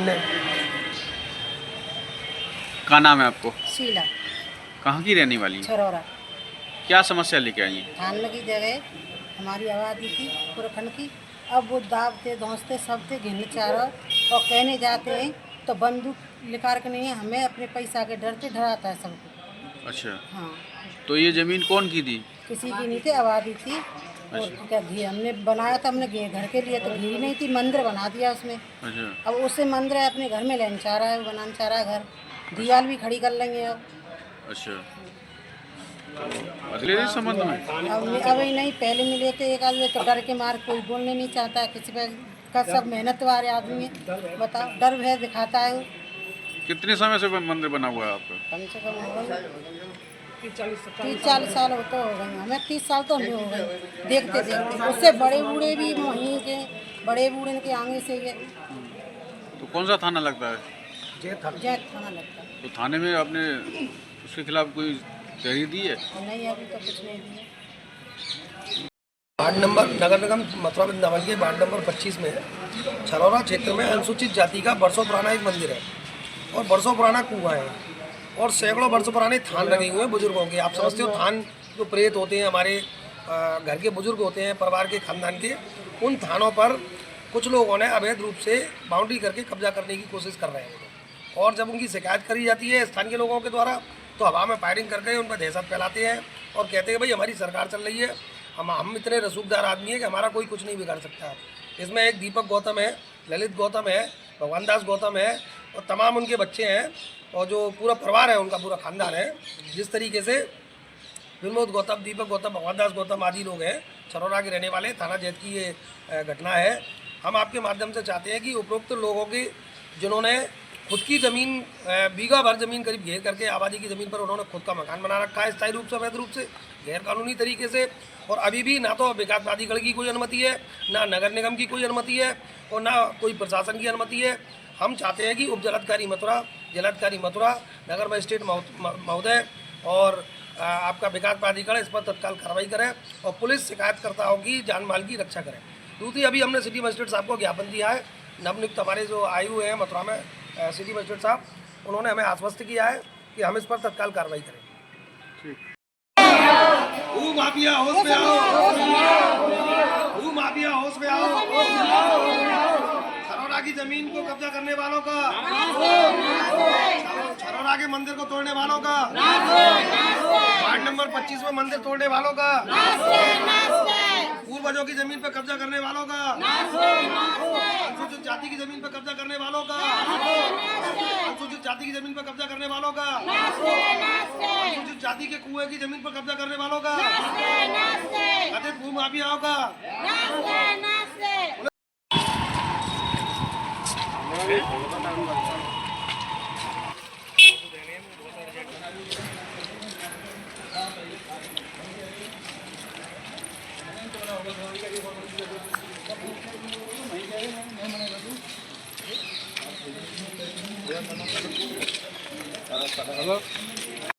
ने। क्या नाम है आपको? शीला। कहाँ की रहने वाली है? छरौरा। क्या समस्या लेके आई है? थान की जगह हमारी आबादी थी पुरखंड की। अब वो दावते धौंसते सब थे घिन चारा और कहने जाते हैं तो बंदूक लिकार के नहीं है, हमें अपने पैसा के डर से डराता है सबको। अच्छा, हाँ, तो ये ज़मीन कौन की थी? किसी की नहीं थी, आबादी थी। और क्या घी हमने बनाया था, हमने घर के लिए तो घी नहीं थी, मंदिर बना दिया उसमें। अच्छा अब उससे मंदिर है, अपने घर में लेना चाह रहा है, वो बनाना चाह रहा है घर, दीवार भी खड़ी कर लेंगे अब। अच्छा, अगले इस संबंध में अब ही नहीं, पहले मिले थे एक आदमी तो डर के मार कोई बोलने नहीं चाहता है किसी पे का, सब मेहनत वाले आदमी है, बताओ डर भय दिखाता है वो। कितने समय से मंदिर बना हुआ है आपका? कम से कम हो गए 30-40 साल हो तो हो गए, हमें 30 साल तो हमें हो गए देखते देखते। उससे बड़े बूढ़े भी वहीं के, बड़े बूढ़े के आगे से ये तो कौन सा थाना लगता है? जैत थाना लगता है। तो थाने में आपने उसके खिलाफ कोई तहरीर दी है? नहीं, अभी तो कुछ नहीं दिया। वार्ड नंबर नगर निगम मथुरा वृंदावन के वार्ड नंबर 25 में छरौरा क्षेत्र में अनुसूचित जाति का बरसों पुराना एक मंदिर है और बरसों पुराना कुआं है और सैकड़ों बरसों पुराने थान लगे हुए हैं बुजुर्गों के। आप समझते हो थान जो प्रेत होते हैं हमारे घर के बुजुर्ग होते हैं परिवार के खानदान के, उन थानों पर कुछ लोगों ने अवैध रूप से बाउंड्री करके कब्जा करने की कोशिश कर रहे हैं। और जब उनकी शिकायत करी जाती है स्थानीय लोगों के द्वारा तो हवा में फायरिंग करके उन पर दहशत फैलाते हैं और कहते हैं भाई हमारी सरकार चल रही है, हम इतने रसूखदार आदमी हैं कि हमारा कोई कुछ नहीं बिगाड़ सकता। इसमें एक दीपक गौतम है, ललित गौतम है, भगवान दास गौतम है और तमाम उनके बच्चे हैं और जो पूरा परिवार है उनका पूरा खानदान है। जिस तरीके से विनोद गौतम, दीपक गौतम, भगवान दास गौतम आदि लोग हैं छरौरा के रहने वाले, थाना जैत की ये घटना है। हम आपके माध्यम से चाहते हैं कि उपरोक्त लोगों की जिन्होंने खुद की ज़मीन बीघा भर ज़मीन करीब घेर करके आबादी की ज़मीन पर उन्होंने खुद का मकान बना रखा है स्थायी रूप से, अवैध रूप से, गैर कानूनी तरीके से। और अभी भी ना तो विकास प्राधिकरण की कोई अनुमति है, ना नगर निगम की कोई अनुमति है और ना कोई प्रशासन की अनुमति है। हम चाहते हैं कि उप जिलाधिकारी मथुरा, नगर मजिस्ट्रेट महोदय और आपका विकास प्राधिकरण इस पर तत्काल कार्रवाई करें और पुलिस शिकायतकर्ताओं की जान माल की रक्षा करें। दूसरी, अभी हमने सिटी मजिस्ट्रेट साहब को ज्ञापन दिया है, नवनियुक्त हमारे जो आयु हैं मथुरा में सिटी मजिस्ट्रेट साहब, उन्होंने हमें आश्वस्त किया है कि हम इस पर तत्काल कार्रवाई करें। माफिया होश में आओ, माफिया होश में आओ। छरौरा की जमीन को कब्जा करने वालों का, छरौरा के मंदिर को तोड़ने वालों का, वार्ड नंबर 25 में मंदिर तोड़ने वालों का, पूर्वजों की जमीन पर कब्जा करने वालों का, अनुसूचित जाति की जमीन पर कब्जा करने वालों का, अनुसूचित जाति की जमीन पर कब्जा करने वालों का, अनुसूचित जाति के कुएं की जमीन पर कब्जा करने वालों का, कथित भूमाफियाओं का। हेलो।